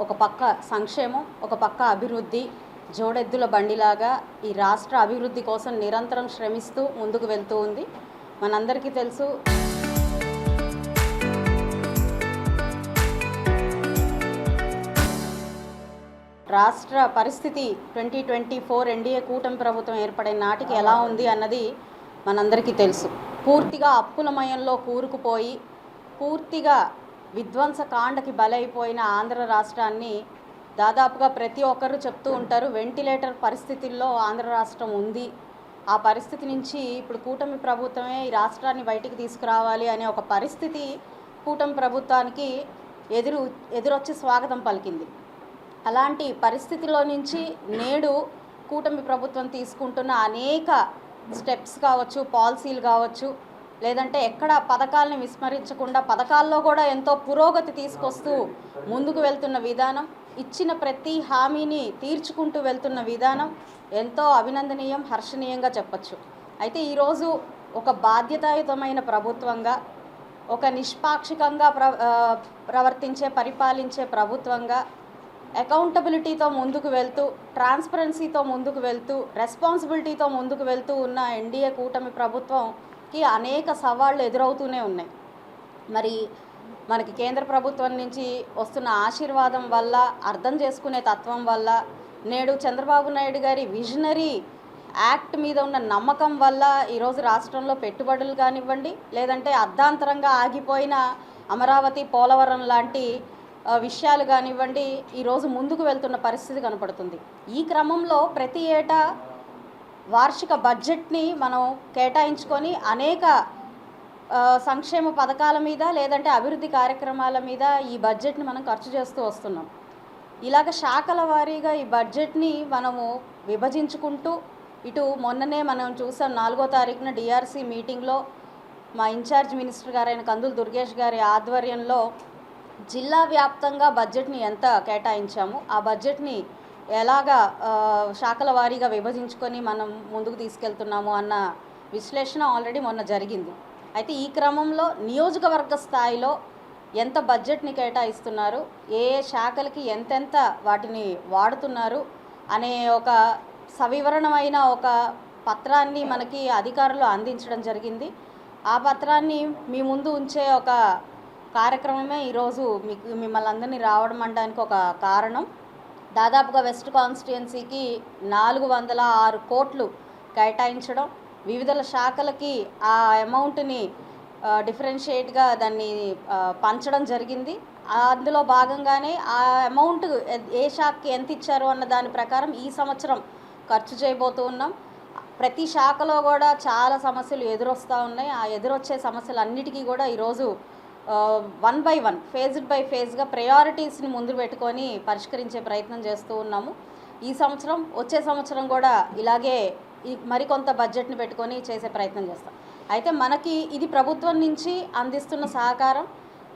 ఒక పక్క సంక్షేమం, ఒక పక్క అభివృద్ధి జోడెద్దుల బండిలాగా ఈ రాష్ట్ర అభివృద్ధి కోసం నిరంతరం శ్రమిస్తూ ముందుకు వెళ్తూ ఉంది. మనందరికీ తెలుసు రాష్ట్ర పరిస్థితి 2024 ఎన్డీఏ కూటమి ప్రభుత్వం ఏర్పడిన నాటికి ఎలా ఉంది అన్నది మనందరికీ తెలుసు. పూర్తిగా అప్పులమయంలో కూరుకుపోయి పూర్తిగా విధ్వంసకాండకి బలైపోయిన ఆంధ్ర రాష్ట్రాన్ని దాదాపుగా ప్రతి ఒక్కరు చెప్తూ ఉంటారు, వెంటిలేటర్ పరిస్థితుల్లో ఆంధ్ర రాష్ట్రం ఉంది. ఆ పరిస్థితి నుంచి ఇప్పుడు కూటమి ప్రభుత్వమే ఈ రాష్ట్రాన్ని బయటికి తీసుకురావాలి అనే ఒక పరిస్థితి కూటమి ప్రభుత్వానికి ఎదురొచ్చి స్వాగతం పలికింది. అలాంటి పరిస్థితిలో నుంచి నేడు కూటమి ప్రభుత్వం తీసుకుంటున్న అనేక స్టెప్స్ కావచ్చు, పాలసీలు కావచ్చు, లేదంటే ఎక్కడ పథకాలను విస్మరించకుండా పథకాల్లో కూడా ఎంతో పురోగతి తీసుకొస్తూ ముందుకు వెళ్తున్న విధానం, ఇచ్చిన ప్రతి హామీని తీర్చుకుంటూ వెళ్తున్న విధానం ఎంతో అభినందనీయం, హర్షణీయంగా చెప్పచ్చు. అయితే ఈరోజు ఒక బాధ్యతాయుతమైన ప్రభుత్వంగా, ఒక నిష్పాక్షికంగా ప్రవర్తించే పరిపాలించే ప్రభుత్వంగా, అకౌంటబిలిటీతో ముందుకు వెళ్తూ, ట్రాన్స్పరెన్సీతో ముందుకు వెళ్తూ, రెస్పాన్సిబిలిటీతో ముందుకు వెళ్తూ ఉన్న ఎన్డీఏ కూటమి ప్రభుత్వంకి అనేక సవాళ్లు ఎదురవుతూనే ఉన్నాయి. మరి మనకి కేంద్ర ప్రభుత్వం నుంచి వస్తున్న ఆశీర్వాదం వల్ల, అర్థం చేసుకునే తత్వం వల్ల, నేడు చంద్రబాబు నాయుడు గారి విజనరీ యాక్ట్ మీద ఉన్న నమ్మకం వల్ల ఈరోజు రాష్ట్రంలో పెట్టుబడులు కానివ్వండి, లేదంటే అర్ధాంతరంగా ఆగిపోయిన అమరావతి, పోలవరం లాంటి విషయాలు కానివ్వండి, ఈరోజు ముందుకు వెళ్తున్న పరిస్థితి కనపడుతుంది. ఈ క్రమంలో ప్రతి ఏటా వార్షిక బడ్జెట్ని మనం కేటాయించుకొని అనేక సంక్షేమ పథకాల మీద, లేదంటే అభివృద్ధి కార్యక్రమాల మీద ఈ బడ్జెట్ని మనం ఖర్చు చేస్తూ వస్తున్నాం. ఇలాగ శాఖల వారీగా ఈ బడ్జెట్ని మనము విభజించుకుంటూ, ఇటు మొన్ననే మనం చూసాం 4వ తారీఖున డిఆర్సీ మీటింగ్లో మా ఇన్ఛార్జ్ మినిస్టర్ గారైన కందులు దుర్గేష్ గారి ఆధ్వర్యంలో జిల్లా వ్యాప్తంగా బడ్జెట్ని ఎంత కేటాయించాము, ఆ బడ్జెట్ని ఎలాగా శాఖల వారీగా విభజించుకొని మనం ముందుకు తీసుకెళ్తున్నాము అన్న విశ్లేషణ ఆల్రెడీ మొన్న జరిగింది. అయితే ఈ క్రమంలో నియోజకవర్గ స్థాయిలో ఎంత బడ్జెట్ని కేటాయిస్తున్నారు, ఏ ఏ శాఖలకి ఎంతెంత వాటిని వాడుతున్నారు అనే ఒక సవివరణమైన ఒక పత్రాన్ని మనకి అధికారులు అందించడం జరిగింది. ఆ పత్రాన్ని మీ ముందు ఉంచే ఒక కార్యక్రమమే ఈరోజు మిమ్మల్ని అందరినీ రావడం అనడానికి ఒక కారణం. దాదాపుగా వెస్ట్ కాన్స్టిట్యుయెన్సీకి 406 కోట్లు కేటాయించడం, వివిధ శాఖలకి ఆ అమౌంట్ని డిఫరెన్షియేట్గా దాన్ని పంచడం జరిగింది. అందులో భాగంగానే ఆ అమౌంట్ ఏ శాఖకి ఎంత ఇచ్చారు అన్న దాని ప్రకారం ఈ సంవత్సరం ఖర్చు చేయబోతూ ఉన్నాం. ప్రతి శాఖలో కూడా చాలా సమస్యలు ఎదురొస్తూ ఉన్నాయి. ఆ ఎదురొచ్చే సమస్యలన్నిటికీ కూడా ఈరోజు 1 by 1 ఫేజ్డ్ బై ఫేజ్గా ప్రయారిటీస్ని ముందు పెట్టుకొని పరిష్కరించే ప్రయత్నం చేస్తూ ఉన్నాము. ఈ సంవత్సరం, వచ్చే సంవత్సరం కూడా ఇలాగే మరికొంత బడ్జెట్ని పెట్టుకొని చేసే ప్రయత్నం చేస్తాం. అయితే మనకి ఇది ప్రభుత్వం నుంచి అందిస్తున్న సహకారం.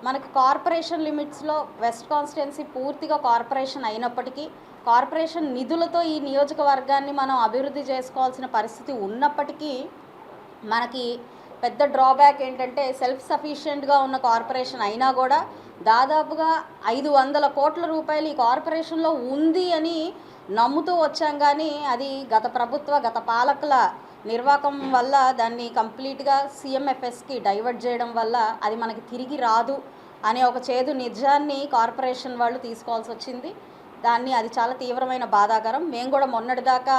మనకి కార్పొరేషన్ లిమిట్స్లో వెస్ట్ కాన్స్టిట్యుయెన్సీ పూర్తిగా కార్పొరేషన్ అయినప్పటికీ, కార్పొరేషన్ నిధులతో ఈ నియోజకవర్గాన్ని మనం అభివృద్ధి చేసుకోవాల్సిన పరిస్థితి ఉన్నప్పటికీ మనకి పెద్ద డ్రాబ్యాక్ ఏంటంటే సెల్ఫ్ సఫిషియెంట్గా ఉన్న కార్పొరేషన్ అయినా కూడా దాదాపుగా 500 కోట్ల రూపాయలు ఈ కార్పొరేషన్లో ఉంది అని నమ్ముతూ వచ్చాం. కానీ అది గత పాలకుల నిర్వాహకం వల్ల దాన్ని కంప్లీట్గా సిఎంఎఫ్ఎస్కి డైవర్ట్ చేయడం వల్ల అది మనకి తిరిగి రాదు అనే ఒక చేదు నిజాన్ని కార్పొరేషన్ వాళ్ళు తీసుకోవాల్సి వచ్చింది. అది చాలా తీవ్రమైన బాధాకరం. మేము కూడా మొన్నటిదాకా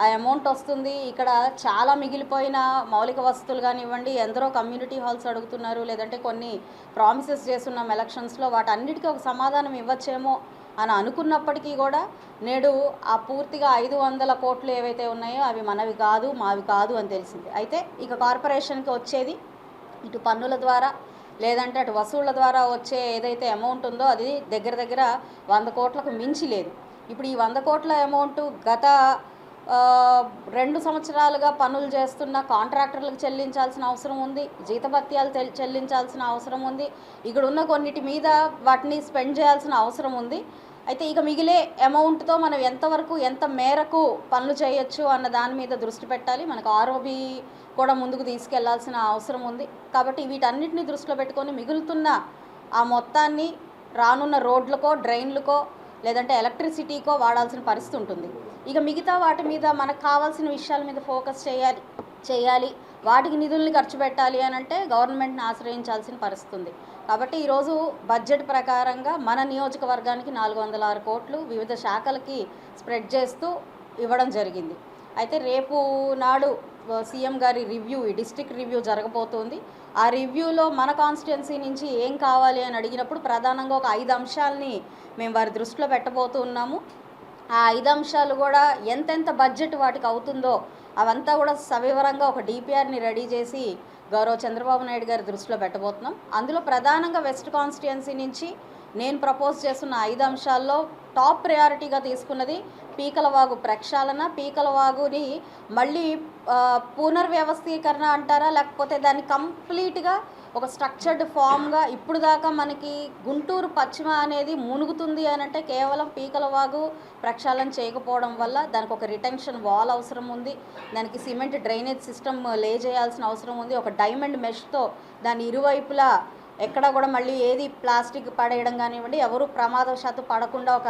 ఆ అమౌంట్ వస్తుంది, ఇక్కడ చాలా మిగిలిపోయిన మౌలిక వసతులు కానివ్వండి, ఎందరో కమ్యూనిటీ హాల్స్ అడుగుతున్నారు, లేదంటే కొన్ని ప్రామిసెస్ చేస్తున్నాం ఎలక్షన్స్లో, వాటన్నిటికీ ఒక సమాధానం ఇవ్వచ్చేమో అని అనుకున్నప్పటికీ కూడా నేడు ఆ పూర్తిగా 500 కోట్లు ఏవైతే ఉన్నాయో అవి మనవి కాదు, మావి కాదు అని తెలిసింది. అయితే ఇక కార్పొరేషన్కి వచ్చేది ఇటు పన్నుల ద్వారా, లేదంటే అటు వసూళ్ల ద్వారా వచ్చే ఏదైతే అమౌంట్ ఉందో అది దగ్గర 100 కోట్లకు మించి లేదు. ఇప్పుడు ఈ 100 కోట్ల అమౌంట్ గత 2 సంవత్సరాలుగా పనులు చేస్తున్న కాంట్రాక్టర్లకు చెల్లించాల్సిన అవసరం ఉంది, జీతభత్యాలు చెల్లించాల్సిన అవసరం ఉంది, ఇక్కడ ఉన్న కొన్నిటి మీద వాటిని స్పెండ్ చేయాల్సిన అవసరం ఉంది. అయితే ఇక మిగిలే అమౌంట్తో మనం ఎంతవరకు ఎంత మేరకు పనులు చేయొచ్చు అన్న దాని మీద దృష్టి పెట్టాలి. మనకు ఆర్ఓబి కూడా ముందుకు తీసుకెళ్లాల్సిన అవసరం ఉంది. కాబట్టి వీటన్నిటిని దృష్టిలో పెట్టుకొని మిగులుతున్న ఆ మొత్తాన్ని రానున్న రోడ్లకో, డ్రైన్లకో, లేదంటే ఎలక్ట్రిసిటీకో వాడాల్సిన పరిస్థితి ఉంటుంది. ఇక మిగతా వాటి మీద మనకు కావాల్సిన విషయాల మీద ఫోకస్ చేయాలి వాటికి నిధుల్ని ఖర్చు పెట్టాలి అని అంటే గవర్నమెంట్ని ఆశ్రయించాల్సిన పరిస్థితి ఉంది. కాబట్టి ఈరోజు బడ్జెట్ ప్రకారంగా మన నియోజకవర్గానికి 406 కోట్లు వివిధ శాఖలకి స్ప్రెడ్ చేస్తూ ఇవ్వడం జరిగింది. అయితే రేపు నాడు సీఎం గారి రివ్యూ, ఈ డిస్ట్రిక్ట్ రివ్యూ జరగబోతుంది. ఆ రివ్యూలో మన కాన్స్టిట్యున్సీ నుంచి ఏం కావాలి అని అడిగినప్పుడు ప్రధానంగా ఒక 5 అంశాలని మేము వారి దృష్టిలో పెట్టబోతున్నాము. ఆ 5 అంశాలు కూడా ఎంతెంత బడ్జెట్ వాటికి అవుతుందో అవంతా కూడా సవివరంగా ఒక డిపిఆర్ని రెడీ చేసి గౌరవ చంద్రబాబు నాయుడు గారి దృష్టిలో పెట్టబోతున్నాం. అందులో ప్రధానంగా వెస్ట్ కాన్స్టిట్యున్సీ నుంచి నేను ప్రపోజ్ చేస్తున్న 5 అంశాల్లో టాప్ ప్రయారిటీగా తీసుకున్నది పీకలవాగు ప్రక్షాళన. పీకలవాగుని మళ్ళీ పునర్వ్యవస్థీకరణ అంటారా, లేకపోతే దాన్ని కంప్లీట్గా ఒక స్ట్రక్చర్డ్ ఫామ్గా ఇప్పుడు దాకా మనకి గుంటూరు పశ్చిమ అనేది మునుగుతుంది అని అంటే కేవలం పీకలవాగు ప్రక్షాళన చేయకపోవడం వల్ల. దానికి ఒక రిటెన్షన్ వాల్ అవసరం ఉంది, దానికి సిమెంట్ డ్రైనేజ్ సిస్టమ్ లే చేయాల్సిన అవసరం ఉంది. ఒక డైమండ్ మెష్తో దాని ఇరువైపులా ఎక్కడ కూడా మళ్ళీ ఏది ప్లాస్టిక్ పడేయడం కానివ్వండి, ఎవరు ప్రమాదవశాత్తు పడకుండా ఒక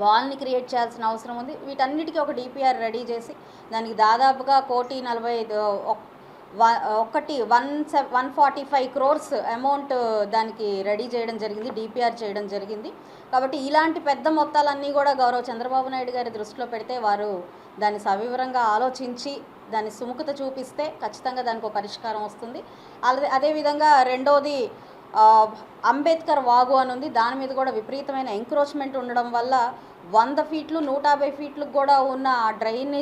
వాల్ని క్రియేట్ చేయాల్సిన అవసరం ఉంది. వీటన్నిటికీ ఒక డిపిఆర్ రెడీ చేసి దానికి దాదాపుగా 145 crores అమౌంట్ దానికి రెడీ చేయడం జరిగింది, డిపిఆర్ చేయడం జరిగింది. కాబట్టి ఇలాంటి పెద్ద మొత్తాలన్నీ కూడా గౌరవ చంద్రబాబు నాయుడు గారి దృష్టిలో పెడితే వారు దాన్ని సవివరంగా ఆలోచించి దాన్ని సుముఖత చూపిస్తే ఖచ్చితంగా దానికి ఒక పరిష్కారం వస్తుంది. అదేవిధంగా రెండోది అంబేద్కర్ వాగు అని ఉంది. దాని మీద కూడా విపరీతమైన ఎంక్రోచ్మెంట్ ఉండడం వల్ల 100 ఫీట్లు 150 ఫీట్లకు కూడా ఉన్న డ్రైన్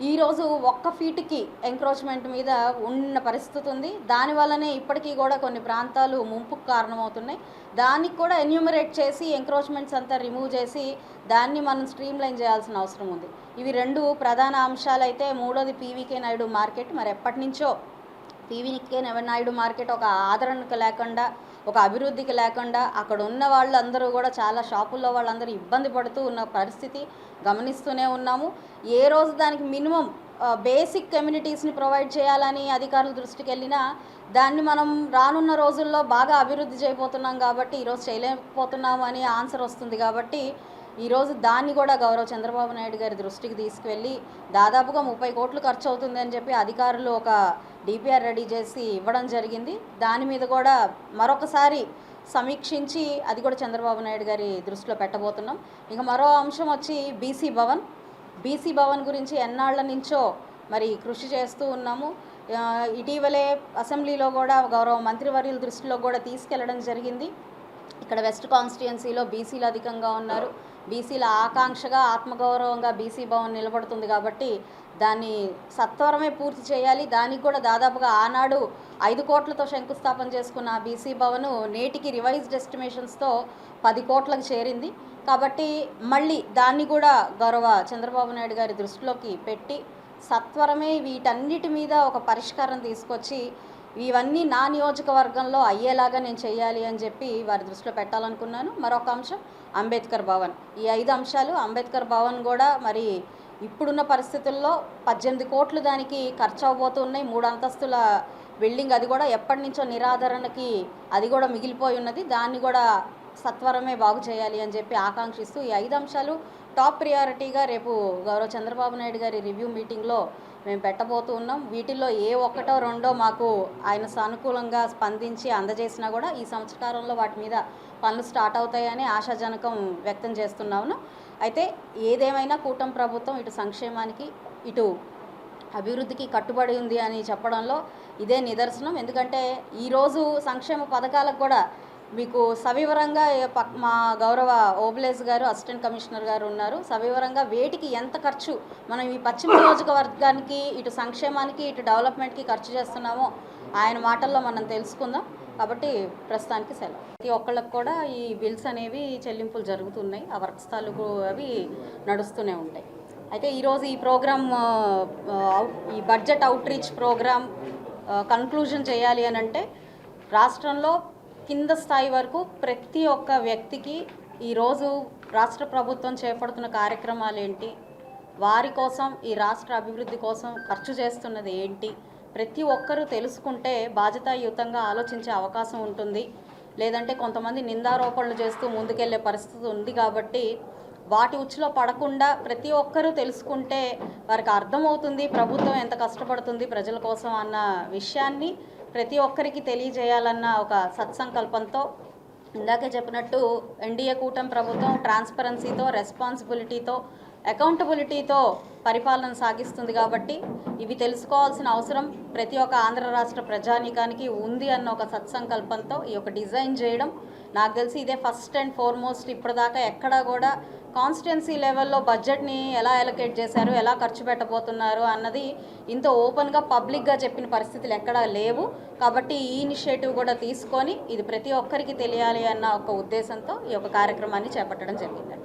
ఈరోజు 1 ఫీట్కి ఎంక్రోచ్మెంట్ మీద ఉన్న పరిస్థితి ఉంది. దానివల్లనే ఇప్పటికీ కూడా కొన్ని ప్రాంతాలు ముంపుకు కారణమవుతున్నాయి. దానికి కూడా ఎన్యూమరేట్ చేసి ఎంక్రోచ్మెంట్స్ అంతా రిమూవ్ చేసి దాన్ని మనం స్ట్రీమ్లైన్ చేయాల్సిన అవసరం ఉంది. ఇవి 2 ప్రధాన అంశాలు. అయితే మూడోది పీవీకే నాయుడు మార్కెట్. మరి ఎప్పటి నుంచో పీవీకే నాయుడు మార్కెట్ ఒక ఆదరణకు లేకుండా, ఒక అభివృద్ధికి లేకుండా అక్కడ ఉన్న వాళ్ళందరూ కూడా చాలా షాపుల్లో వాళ్ళందరూ ఇబ్బంది పడుతూ ఉన్న పరిస్థితి గమనిస్తూనే ఉన్నాము. ఏ రోజు దానికి మినిమం బేసిక్ కమ్యూనిటీస్ని ప్రొవైడ్ చేయాలని అధికారుల దృష్టికి వెళ్ళినా దాన్ని మనం రానున్న రోజుల్లో బాగా అభివృద్ధి చేయబోతున్నాం కాబట్టి ఈరోజు చేయలేకపోతున్నాము అని ఆన్సర్ వస్తుంది. కాబట్టి ఈరోజు దాన్ని కూడా గౌరవ చంద్రబాబు నాయుడు గారి దృష్టికి తీసుకువెళ్ళి దాదాపుగా 30 కోట్లు ఖర్చు అవుతుంది అని చెప్పి అధికారులు ఒక డిపిఆర్ రెడీ చేసి ఇవ్వడం జరిగింది. దాని మీద కూడా మరొకసారి సమీక్షించి అది కూడా చంద్రబాబు నాయుడు గారి దృష్టిలో పెట్టబోతున్నాం. ఇక మరో అంశం వచ్చి బీసీ భవన్ గురించి ఎన్నాళ్ల నుంచో మరి కృషి చేస్తూ ఉన్నాము. ఇటీవలే అసెంబ్లీలో కూడా గౌరవ మంత్రివర్యుల దృష్టిలో కూడా తీసుకెళ్లడం జరిగింది. ఇక్కడ వెస్ట్ కాన్స్టిట్యున్సీలో బీసీలు అధికంగా ఉన్నారు. బీసీల ఆకాంక్షగా ఆత్మగౌరవంగా బీసీ భవన్ నిలబడుతుంది కాబట్టి దాన్ని సత్వరమే పూర్తి చేయాలి. దానికి కూడా దాదాపుగా ఆనాడు 5 కోట్లతో శంకుస్థాపన చేసుకున్న బీసీ భవన్ నేటికి రివైజ్డ్ ఎస్టిమేషన్స్తో 10 కోట్లకు చేరింది. కాబట్టి మళ్ళీ దాన్ని కూడా గౌరవ చంద్రబాబు నాయుడు గారి దృష్టిలోకి పెట్టి సత్వరమే వీటన్నిటి మీద ఒక పరిష్కారం తీసుకొచ్చి ఇవన్నీ నా నియోజకవర్గంలో అయ్యేలాగా నేను చేయాలి అని చెప్పి వారి దృష్టిలో పెట్టాలనుకున్నాను. మరొక అంశం అంబేద్కర్ భవన్. ఈ 5 అంశాలు. అంబేద్కర్ భవన్ కూడా మరి ఇప్పుడున్న పరిస్థితుల్లో 18 కోట్లు దానికి ఖర్చు అవబోతున్నాయి. 3 అంతస్తుల బిల్డింగ్, అది కూడా ఎప్పటి నుంచో నిరాదరణకి అది కూడా మిగిలిపోయి ఉన్నది. దాన్ని కూడా సత్వరమే బాగు చేయాలి అని చెప్పి ఆకాంక్షిస్తూ ఈ 5 అంశాలు టాప్ ప్రియారిటీగా రేపు గౌరవ చంద్రబాబు నాయుడు గారి రివ్యూ మీటింగ్లో మేము పెట్టబోతూ ఉన్నాం. వీటిల్లో ఏ ఒక్కటో రెండో మాకు ఆయన సానుకూలంగా స్పందించి అందజేసినా కూడా ఈ సంవత్సరంలో వాటి మీద పనులు స్టార్ట్ అవుతాయని ఆశాజనకం వ్యక్తం చేస్తున్నాను. అయితే ఏదేమైనా కూటమి ప్రభుత్వం ఇటు సంక్షేమానికి ఇటు అభివృద్ధికి కట్టుబడి ఉంది అని చెప్పడంలో ఇదే నిదర్శనం. ఎందుకంటే ఈరోజు సంక్షేమ పథకాలకు కూడా మీకు సవివరంగా మా గౌరవ ఓబులేస్ గారు అసిస్టెంట్ కమిషనర్ గారు ఉన్నారు. సవివరంగా వేటికి ఎంత ఖర్చు మనం ఈ పశ్చిమ నియోజకవర్గానికి ఇటు సంక్షేమానికి ఇటు డెవలప్మెంట్కి ఖర్చు చేస్తున్నామో ఆయన మాటల్లో మనం తెలుసుకుందాం. కాబట్టి ప్రస్తుతానికి సెలవు. ప్రతి ఒక్కళ్ళకి కూడా ఈ బిల్స్ అనేవి చెల్లింపులు జరుగుతున్నాయి. ఆ వర్క్స్ తాలూకు అవి నడుస్తూనే ఉంటాయి. అయితే ఈరోజు ఈ ప్రోగ్రామ్ ఈ budget outreach program conclusion చేయాలి అని అంటే రాష్ట్రంలో కింద స్థాయి వరకు ప్రతి ఒక్క వ్యక్తికి ఈరోజు రాష్ట్ర ప్రభుత్వం చేపడుతున్న కార్యక్రమాలు ఏంటి, వారి కోసం ఈ రాష్ట్ర అభివృద్ధి కోసం ఖర్చు చేస్తున్నది ఏంటి, ప్రతి ఒక్కరూ తెలుసుకుంటే బాధ్యతాయుతంగా ఆలోచించే అవకాశం ఉంటుంది. లేదంటే కొంతమంది నిందారోపణలు చేస్తూ ముందుకెళ్లే పరిస్థితి ఉంది. కాబట్టి వాటి ఉచ్చులో పడకుండా ప్రతి ఒక్కరూ తెలుసుకుంటే వారికి అర్థమవుతుంది ప్రభుత్వం ఎంత కష్టపడుతుంది ప్రజల కోసం అన్న విషయాన్ని ప్రతి ఒక్కరికి తెలియజేయాలన్న ఒక సత్సంకల్పంతో, ఇందాకే చెప్పినట్టు ఎన్డీఏ కూటమి ప్రభుత్వం ట్రాన్స్పరెన్సీతో, రెస్పాన్సిబిలిటీతో, అకౌంటబిలిటీతో పరిపాలన సాగిస్తుంది. కాబట్టి ఇవి తెలుసుకోవాల్సిన అవసరం ప్రతి ఒక్క ఆంధ్ర రాష్ట్ర ప్రజానీకానికి ఉంది అన్న ఒక సత్సంకల్పంతో ఈ యొక్క డిజైన్ చేయడం, నాకు తెలిసి ఇదే ఫస్ట్ అండ్ ఫార్మోస్ట్. ఇప్పటిదాకా ఎక్కడా కూడా కాన్స్టిట్యున్సీ లెవెల్లో బడ్జెట్ని ఎలా అలొకేట్ చేశారు, ఎలా ఖర్చు పెట్టబోతున్నారు అన్నది ఇంత ఓపెన్గా పబ్లిక్గా చెప్పిన పరిస్థితులు ఎక్కడా లేవు. కాబట్టి ఈ ఇనిషియేటివ్ కూడా తీసుకొని ఇది ప్రతి ఒక్కరికి తెలియాలి అన్న ఒక ఉద్దేశంతో ఈ యొక్క కార్యక్రమాన్ని చేపట్టడం జరిగింది.